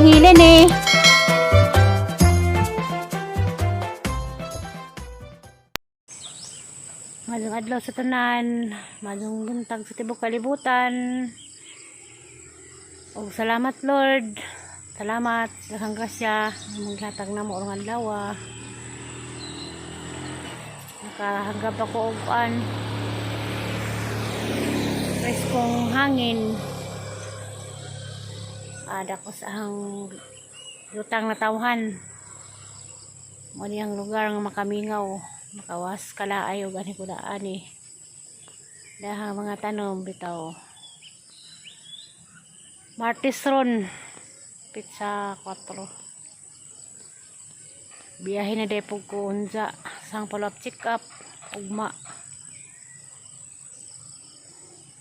hilin eh. Madung adlaw sa tanan, madung buntag sa tibok kalibutan. O salamat Lord. Salamat daghang grasya maghatag na mo orong adlaw. Nakahanggap ako og preskong hangin. Ada ko sa hang lutang na tawhan. Mo niyang lugar nga makamingaw, makawas kalaay og ani ko daan eh. Dahang mga tanom bitaw. Martes ron pizza 4. Biyahe na depog ko unsa sang follow up check up ugma.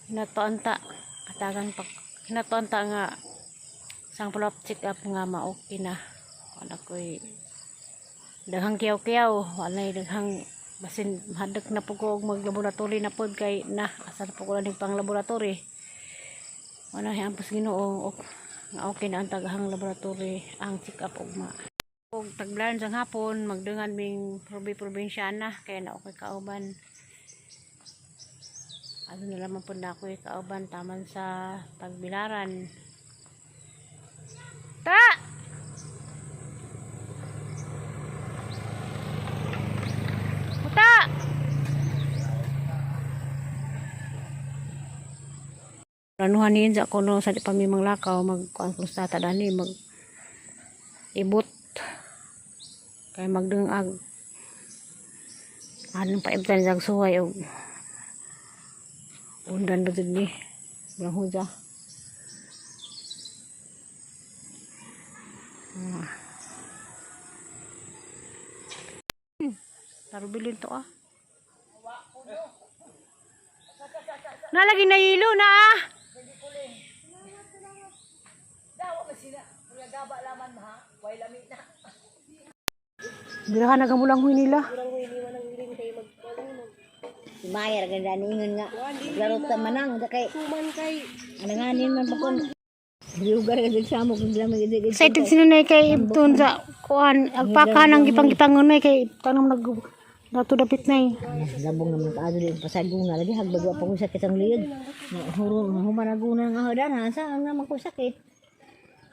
Hinatuanta katagan pag hinatuanta nga sang follow up check up nga ma-okay na. Wala ko'y daghang kiyaw-kiyaw, walay daghang basin hadak na po ko mag laboratory na pod kay na asar po ko lang pang laboratory. Wala ampos Ginoo nga okay na ang taghang laboratory ang check up ugma. Og tagbilan sang hapon magdengan ming probinsyana kaya na okay kauban. Ano na lamang po na ako kauban taman sa tagbilaran. Ta! Puta! Ranuhanin sa kono sa di pamimang lakaw magkuan prostata dani mag ibot kay magdungag anong paibtan sa suway og undan ba dun ni bilang huja. Tarubilin to Nalagi na hilo na Birahan na gamulang huy nila. Mayar ganda ningon nga. Laro ta manang da kay ananganin man bakon. Lugar ka sa mo kung dila magigid. Excited sinunay kay ibton sa kuan agpaka nang gipang-gipangon kay tanong nato dapit nay. Labong naman paado din pasagong na lagi hagbagwa pa ko sa kitang liyod. Huro humanaguna nga hodan ha sa nga magkusakit.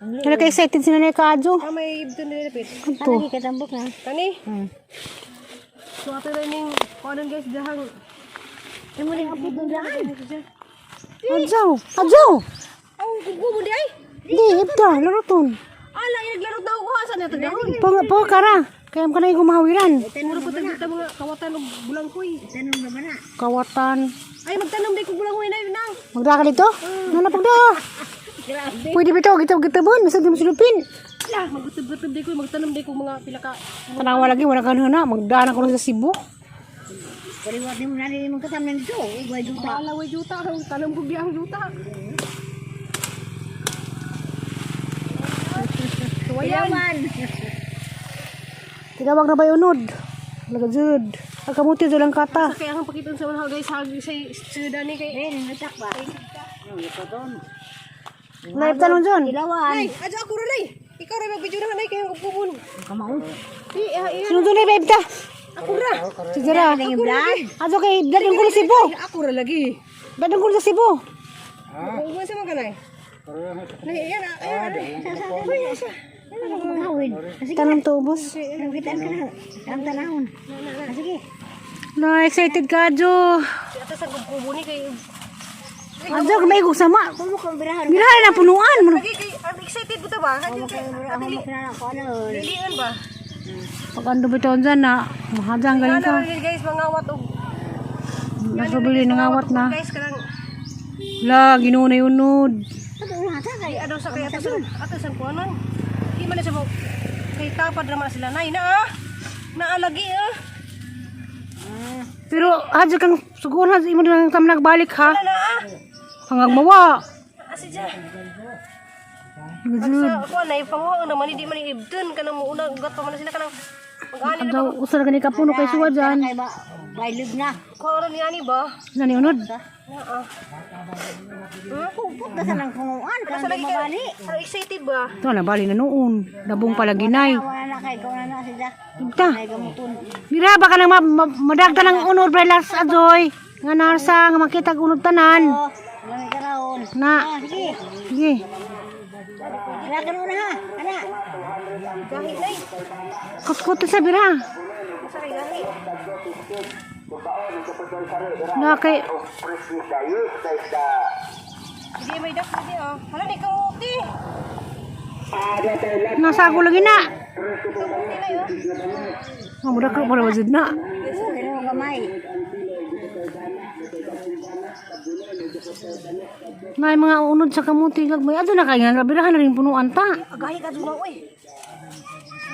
Wala kay excited sinunay kaadyo. May ibton nila dapit. Kani katambok na. Kani? So ato na ning kuanon guys dahang Imo ning abot ng daan. Adyo. aw gugu mo di ay. Di ibda laruton. Ala inaglaro daw ko asa na to dahon. Po kara. Kaya mo kanay gumahawiran. Puro pa tagta mga kawatan og bulangkoy. Tanong naman na. Kawatan. Ay magtanom day ko bulangkoy na nang. Magda ka dito? Nanapagda. Grabe. Pwede bitaw gitab-gitabon masag di mo silupin. La magutub-gutub day ko magtanom day ko mga pila ka. Tanawa lagi wala ka na magdaan ako sa Cebu. Paliwat mo na rin mong katamnan dito. Igway juta. Ala way juta raw tanong ko biyang juta. Tuwayan. Tigawag na ba unod? Lagajud. Agkamuti lang kata. Kaya ang pakiton sa mga guys hagi sa dani kay. Eh, natak ba? Ito doon. Live tanong dyan. Ilawan. Ay, adyo ako ra day. Ikaw ra magbidyo na nay kay kupubon. Kamao. Sino doon na ibta? Ako ra. Sigara. Yung vlog. Ato kay dadong ko sa Cebu. Ako ra lagi. Dadong ko sa Cebu. Uwan sa mga kanay. Nay, ayan. Mahawid. Tanong to, boss. Nagitan ka na. Ang tanahon. Sige. Na excited ka, Jo. Si ata sa kubo ni kay. Adyo, may sama. Kumo kang birahan. Birahan na punuan mo. Lagi kay I'm excited buta ba? Kumo kang birahan mo na ako ano. Dilian ba? Pag ando bitaw dyan na, mahadang galing ka. Ano guys, mga wat og Nasubili ng awat na. guys kanang La, ginunay unod. Sabi nga sa kay. ato sa kay ato sa kuanon. Di man na sa mo kay tapad naman sila nay na naalagi Pero, adyo kang suguhan, imo na kami nagbalik ha. na Hanggang mawa. asi dyan. Gajud. Sa ako na ipanguha naman hindi man ibdon kanang muuna ugat pa man sila kanang mag-ani na Daw, usa na gani ka puno kay suwa dyan. Kay ba? Bailog na. ko ni ani ba? Nani unod? Pupot na sa nang punguan. Kaya Asa lagi ka? mabali. Ano, excited ba? Ito na bali na noon. Dabong pala ginay. Wala na kay. Ikaw na sila. Ita. Ay gamutun. Mira baka nang madagta ng unod brelas adoy. Nga narsa nga makita unod tanan. Oh, lamig ka raon. Na. Sige. Sige. Ilagan mo na ha. Ana. Gahi na eh. Kuskot sa bira. Asa kay gahi? Na kay Hindi may dak hindi oh. Hala ni kamuti. nasa ako lagi na. Kamuti na yun. Nga muda ka para wajud na. Pero gamay. May mga unod sa kamuti kag may adto na kay nga birahan na rin punuan ta. Gahi ka dun oy.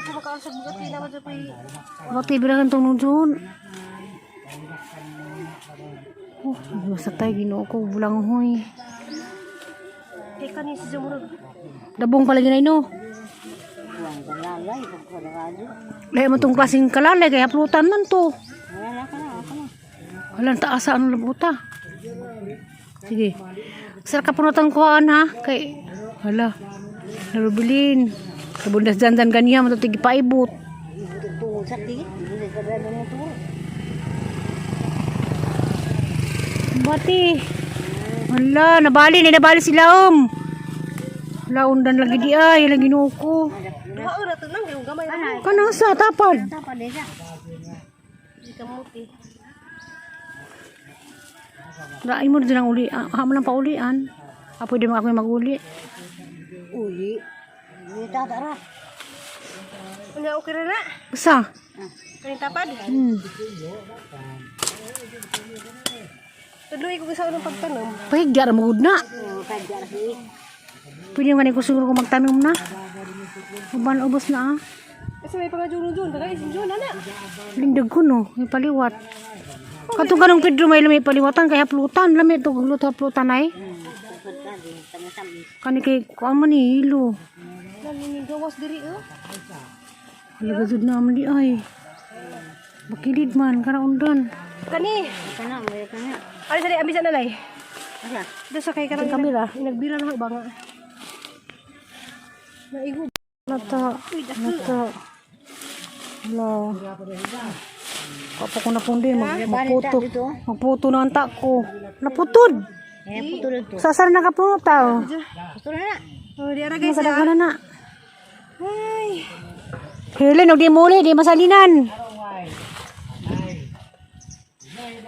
Ito makaasag bugati na sa pay. Bakit birahan tong nudyon? Oh, basta tayo ginoo ko bulang hoy. Kay kanin si Zamurag. Dabong pala ginay no. Ang galalay. Pagkakado. Lahi mo tong klaseng kalalay kaya haplutan man to. Wala ka na. Ako na. Walang taasa ang labuta. Sige. Sir ka punutan ko ha. Kay hala. Narubilin. Kabundas dandan kaniya matutigi paibot. Tungkol sa tigit. Hindi ka na motor. Bati. Wala, nabali sila Laundan lagi di ay, lagi nuko. Duha ora to nang yung gamay na. Kanang sa tapad. Tapa desa. Di kamuti. Rai mo din ang uli. Hamo lang paulian. Pwede mo ako maguli. Uli. Hindi tatara. Unya okay ra na. Basta. Kanin tapad. Tuloy ko sa unang pagtanom. Pahigya na magud na. Kadya si. Pwede nga ko siguro kung magtanom na. Uban ubos na Kasi may pangajun-jun, tagay sinjun na. Lindag ko no. May paliwat. Katong ganong Pedro may lamay paliwatan kaya haplutan. Lamay ito haplutan ay. Kani kay kuan man ni hilo. Naninigawas diri oh. Halagazud na amli ay. Bakilid man kana undan. Kani. Kana mo kana. Ay sari ambisan na lay. Asa? Doon sa kay karang Kamera. inagbira na ba nga. Naigo. Nata. Wala. Papa ko na pundi. Magputo. Magputo na ang ko. Naputod. Eh putol to. Sasar na kapuno tao. Putol na. Oh, di ara guys. Masadagan na. Ay. Hili, no di muli. Di masalinan.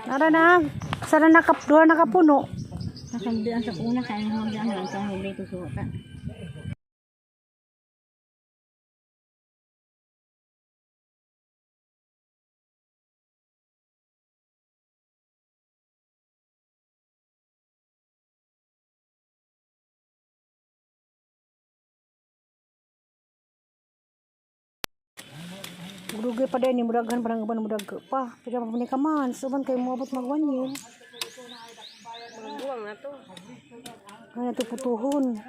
Nara na. Sara na duha na kapuno. Nakamdian sa una sa ang hanggang lang sa huli to suota. Mudugay pa din. Mudaghan parang gaban mudag pa. Pwede pa ni kaman. Suban kayo muabot mag 1 year. Buwang na to. Kaya ito putuhon.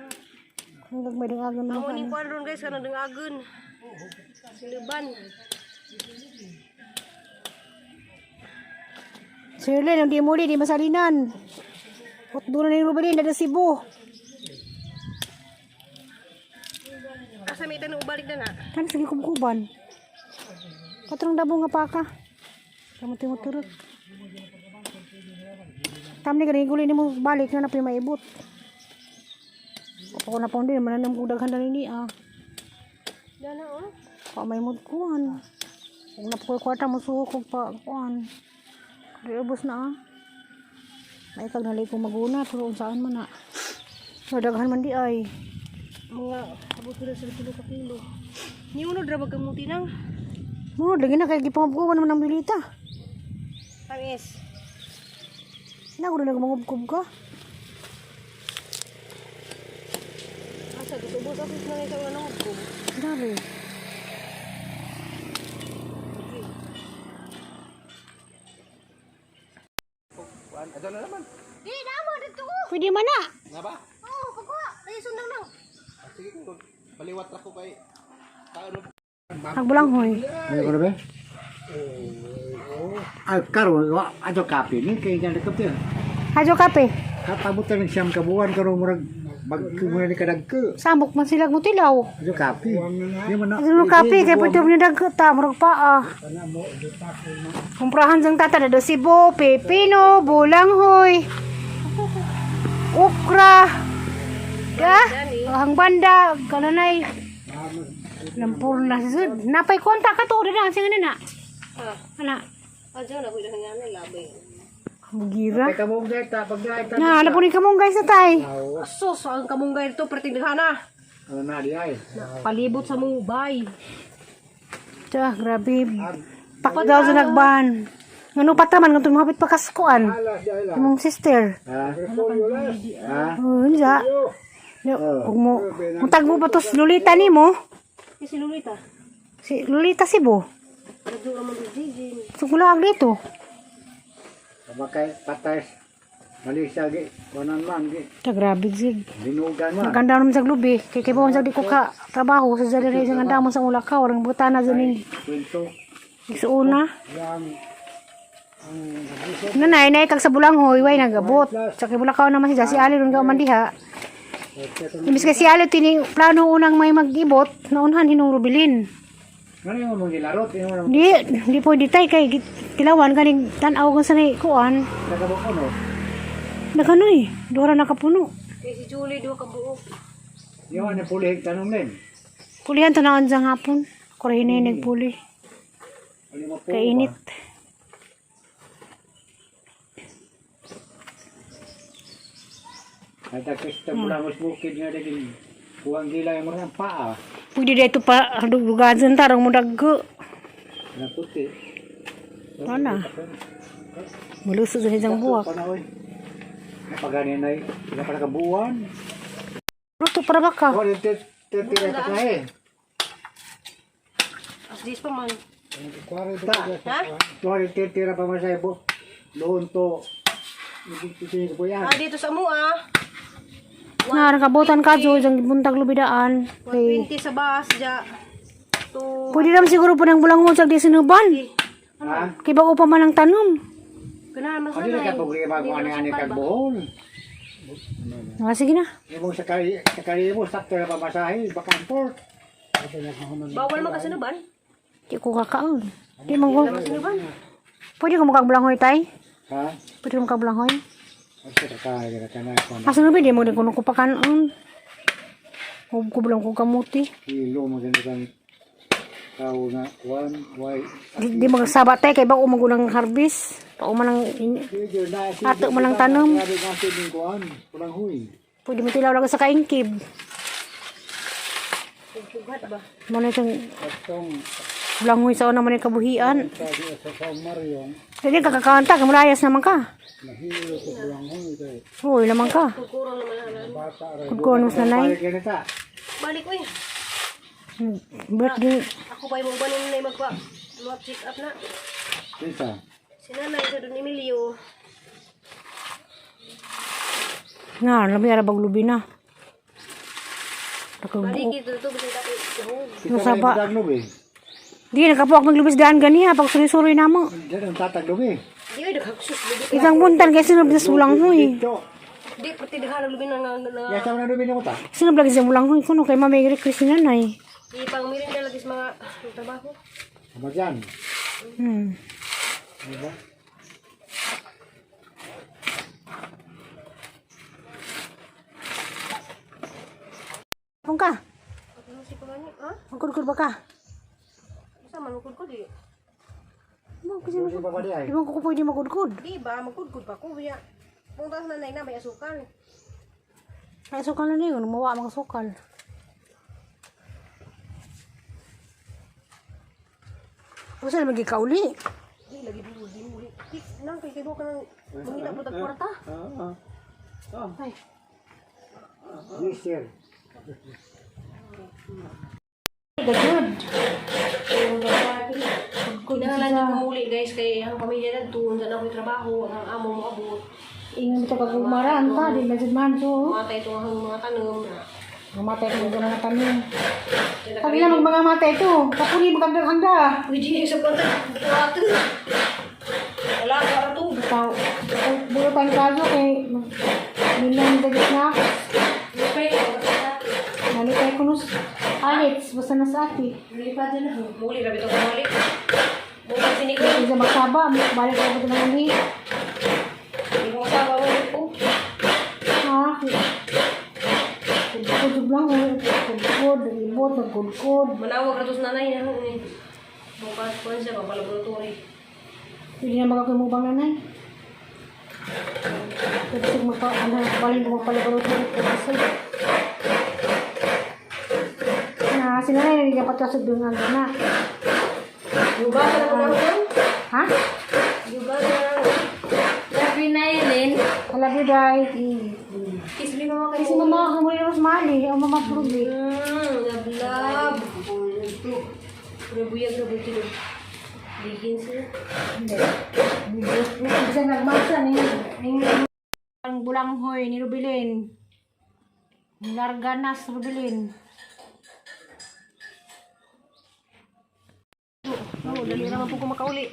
Hanggang may dengagan na Amo kan. ni kuan ron guys kana dengagon. Siluban. Shirley, nang di muli, di masalinan. Put doon na ni Rubalin, na Cebu. Asa may tanong balik na na. Kan sige kumkuban. Katrong dabo nga paka. Kamu timo turut. Tamni gani guli ni mo balik na napi maibot. Ako na pon din mananam kog daghan dali ah. Dana oh. Pa may mud kuan. Ug na ko kwarta mo suko pa kuan. Diubos na ah. May kag nalay ko maguna pero saan man na. Daghan man di ay. Mga abot sila sa kilo. Ni uno dra bagamuti nang. Mo lagi na kay gipangubkuban man ang bilita. Tangis. Na ko na mangubkob ka. Asa gitubos ako sa mga sa nang ko. Grabe. Ada na naman. Di na mo dito ko. Pwede man na. Nga ba? Oh, pagwa. Ay sundang nang. Sige, kung baliwat ako kay taon. Hagbulang hoy. Ano ko na ba? Ay, karo, ato kape ni kay ganda kape. Adyo kape. Kapabutan ng siyam kabuan karong murag magkumuna ni kadagke. Samok man sila mutilaw. Ayo kape. Di man na. Adyo kape kay pwede mo nidagta murag paa. Kumprahan sang tata na sibo, pepino, bulanghoy. Okra. Ya, hang banda kananay. Lampur na sud. Napay kontak ka to dina sing na. Ana. Adyo na ko ila nga labay. Mugira. Ay kamunggay ta pagdai ta. Na, ala po ni kamong guys sa tay. Sus, ang kamunggay ito pertindahan na. Ano na di ay. Palibot sa mong bay. Tah, grabe. Pak daw sa nagban. Ngano pataman ngatong mapit pa kaskuan. Alas di ay la. Imong sister. Ha? Ha? Unsa? Yo, ug mo. Mutag mo ba tos lulita nimo? Si Lolita. Si lulita si Bo. Adyo naman si Jijin. Sugulaag dito. Bakay patay. Malaysia gi. Kunan man gi. Ta grabe gid. Dinugan man. Ganda naman sa lubi. Kay bawon sa di ko ka trabaho sa dali sa ganda mo sa ulakaw orang butana zanin. Kwento. Isuuna. Yang Nanay kag sa bulanghoy way nagabot. Sa kay bulakaw naman si Ali ron gaw man diha. Imbis kasi Ali tini plano unang may mag-ibot, naunhan hinung rubilin. ano yung mong gilarot? Yung Di pwede tay kay kilawan kaning tan-aw kung sanay kuan. nagabok ano? Nagano eh, dora nakapuno. Kay si Julie duha ka buok. Yung ano pulihig tanong din. Pulihan tanawon sa hapon. Kurahine nagpuli. Ano mo po? Kay init. At akista mula mas bukid nga din. Kuwang gila yung mga paa. Pwede dito pa dugasan tarong mo daggo. Naputi. Ana. Malusot sa isang buwak. Panaoy. Napaganin na yun. Sila para kabuuan. Luto para baka. Kuwan yung titira sa kahe. As dis pa man. Ta. Ha? Kuwan yung titira pa masay bo. Doon to. Ibutin ko po yan. Dito sa mua. Nga nakabutan ka jo jang buntag lubidaan. Kay 120 sa bus ja. To pwede naman siguro po ng bulangon sa di sinuban. Ha? Kay bago pa man ang tanom. ganahan man Ano na ka problema kung ano-ano kagbuhol? Nga sige na. Yung sakali mo, sakto na pamasahe, baka import. bawal man kasi nuban. Di ko kakaon. Di mo ko. Pwede ko magkagbulangoy tay? Ha? Pwede ko magkagbulangoy? Kasi kakaya ka na ako. Asa nabi di mo din kuno ko pakanon. Ko bulang ko kamuti. Kilo maganda kang tao na one, white. Di magsaba tay kay bago magulang harvest. Pao man ang ato man ang tanom. Sabi nga sa din kuhan, pulang huy. Pwede mo tilaw lang sa kaingkib. Bugat ba? Mo na itong Itong bulangoy sa una man yung kabuhian. sabi sa summer yung Hindi kakakanta, kamulayas naman ka. nahilo sa pulang huy. Uy, naman ka. Kurang naman halan. Bata rin. Kudkuhan mo sa nanay. Balik yan ita. Balik uy. Birthday. Ako pa yung banin na magpa. Check up na. Isa. Si nanay sa Don Emilio. Nga, labi ara bag lubi na. Balik ito to bising tapos. Kita Masaba. na yung lubi. Di, nakapuak maglubis daan ganiha. Pag suri-suri na mo. Diyan ang tatag lubi. Di ay nagkaksus lubi. Isang buntan kasi sinub sa sulang huy. Dito. Di pati dihara lubi na Yasa mo na lubi na mo ta. Sinub lagi sa mulang huy. Kuno kay Mami Chris nanay. ipang mirinda lagi sa mga trabaho. Sama dyan. Diba? Kung ka? Ano si pangani? Ha? Magkudkud ba ka? Isa man magkudkod di. Kasi Lubi pa ba di ay? di mo ko pwede magkudkud. Di ba magkudkod pa ko biya. Punta sa nanay na may asukal. Ay, sukal na niyo. Mawa mga sukal. Ano sila magkikauli? Di lagi dulu di muli. Di nang kay kay ka nang mangita po tag kwarta. Ay, Yes, sir. Gagod. kinahanglan niyo kumuli guys kay ang pamilya na tuon sa ako trabaho ang amo mo abot. Ingat ito kagumaran ta. Di ba dyan man so? Matay to ang mga tanom. Mamatay ko mga nga tanong. Pag ilang mga matay ito. Kapuri magkagdag-handa. Pwede niyo sa kwanta. Wala para to. Ikaw, burutan kaso kay nilang dagit na ako. Nalipay ko nus alits, basta na sa ati. Lipat din na. Muli, rabi ito kumalik. Muli, sinikot. Hindi sa magsaba, balik ako ito ng uli. Hindi mo kasama mo po. Ha? Kudkod lang, kudkod, ibot, nagkudkod. Manawag na to sa nanay na. Bukas po siya, papalaboratory. Hindi na magkakimubang nanay. Kasi balik mo magpalaboratory ko kasi. Si nanay hindi dapat kasod doon ang na. Yuba ka na kung naman? Ha? Yuba ka na. Labi na yun. Alabi dahi. Kisli mama kayo. Kasi mama, kamuli na mas mali. Ang mama prubi. Lablab. Purabuyag na buti doon. Ligin sila. Bisa nagmasa ni ang bulanghoy ni Rubilin. Larganas Rubilin. Oo, dali naman po ko makauli.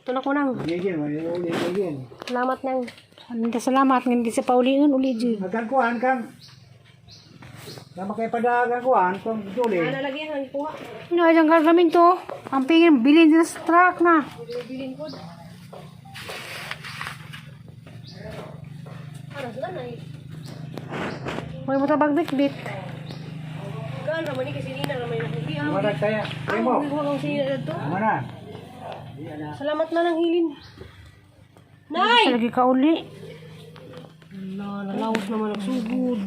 Ito na ko nang. Gigin, uli, gigin. Salamat nang. Salamat hindi sa paulingan uli di. Magkangkuhan kang. Nama kayo padagangkuhan kung juli. Nalagyan, ang kuha. Ano ang gagawin to? Ang pingin bilhin sila sa truck na. Bilin ko. Ano sila na eh? Huwag mo tabag bit-bit. Gaan naman ni kasi nina naman yung hindi. Madag kaya. Kaya mo. Hindi ko lang sinina na to. Mana? Salamat na ng hilin. Nay! Lagi ka uli. Nalawas naman nagsugod.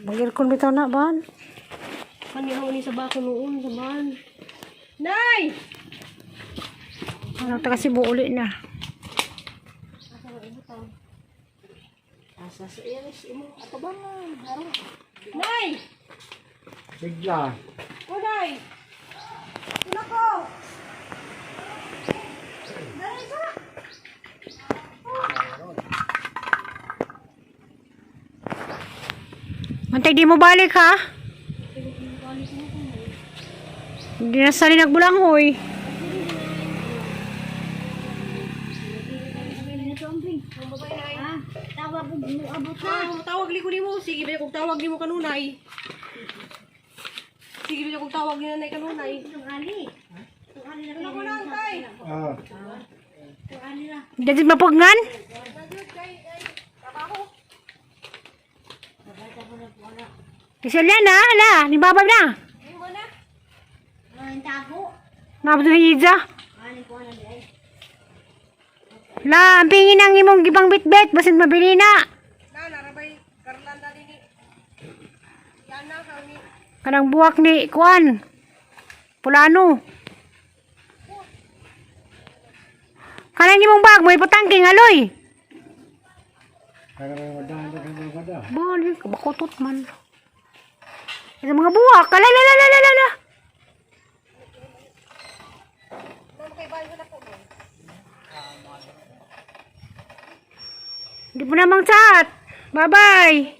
Mag-aircon bitaw na ban. Kanina ni sa bako noon sa bahan. Nay! Ano ta kasi buuli na. Asa sa iya si imo ato ba harong. Nay! Sigla. O nay! Nako! Dali ka! Mantay di mo balik ha? Hindi na sali nagbulanghoy. Tawag li ko nimo. Sige ba kung tawag nimo kanunay. Sige ba kung tawag ni nanay kanunay. Ano ko lang tay? Ah. Dadi mapugnan? Isalya na, hala, ni Baba na. Nabdo na Iza. La, ang pingin ang imong gibang bitbit, basin mabili na. Narabay karlan na din ni. Yan na kami. Kanang buwak ni Kuan. Pulano. Kanang imong bag, may patangking aloy. Kaya mga Bali, kabakutot man. Ito mga buwak, kalalalalala. Hindi po namang chat. Bye-bye.